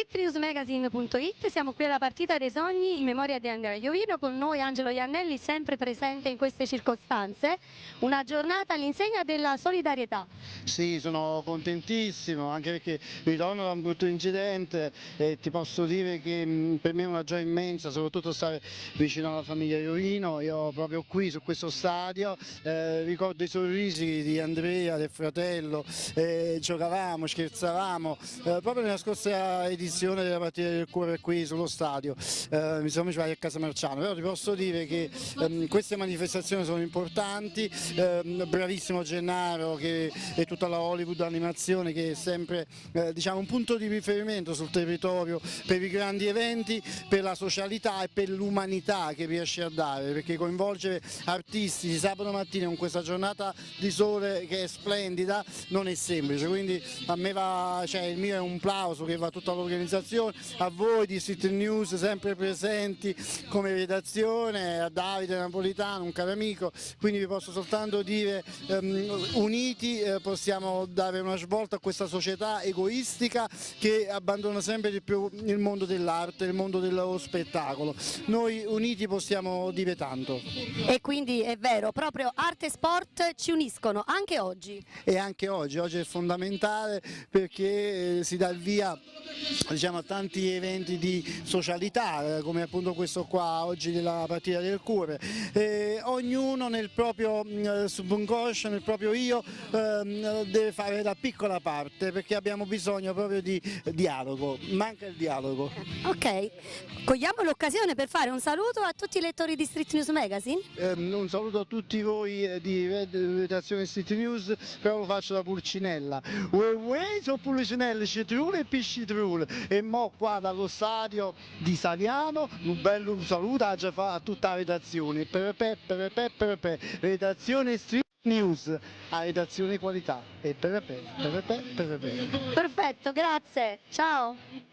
streetnewsmagazine.it, siamo qui alla partita dei sogni in memoria di Andrea Iovino, con noi Angelo Iannelli, sempre presente in queste circostanze, una giornata all'insegna della solidarietà. Sì, sono contentissimo, anche perché ritorno da un brutto incidente e ti posso dire che per me è una gioia immensa, soprattutto stare vicino alla famiglia Iovino. Io proprio qui su questo stadio ricordo i sorrisi di Andrea, del fratello, giocavamo, scherzavamo, proprio nella scorsa edizione della partita del cuore qui sullo stadio, mi siamo trovati a Casa Marciano, però ti posso dire che queste manifestazioni sono importanti, bravissimo Gennaro e tutta la Hollywood animazione che è sempre diciamo, un punto di riferimento sul territorio per i grandi eventi, per la socialità e per l'umanità che riesce a dare, perché coinvolgere artisti di sabato mattina con questa giornata di sole che è splendida non è semplice, quindi a me va, cioè, il mio è un plauso che va a tutta l'organizzazione, a voi di Street News sempre presenti come redazione, a Davide Napolitano, un caro amico, quindi vi posso soltanto dire uniti possiamo dare una svolta a questa società egoistica che abbandona sempre di più il mondo dell'arte, il mondo dello spettacolo. Noi uniti possiamo dire tanto. E quindi è vero, proprio arte e sport ci uniscono anche oggi. E anche oggi è fondamentale perché si dà il via, diciamo, a tanti eventi di socialità come appunto questo qua oggi della partita del cuore, ognuno nel proprio subconscio, nel proprio io deve fare la piccola parte perché abbiamo bisogno proprio di dialogo, manca il dialogo. Ok, cogliamo l'occasione per fare un saluto a tutti i lettori di Street News Magazine. Un saluto a tutti voi di redazione Street News, però lo faccio da Pulcinella. Uè, sono Pulcinella, citrule e piscitrule. E mo qua dallo stadio di Saliano un bello saluto a tutta la redazione. Redazione Street News, a redazione qualità. E Perfetto, grazie, ciao.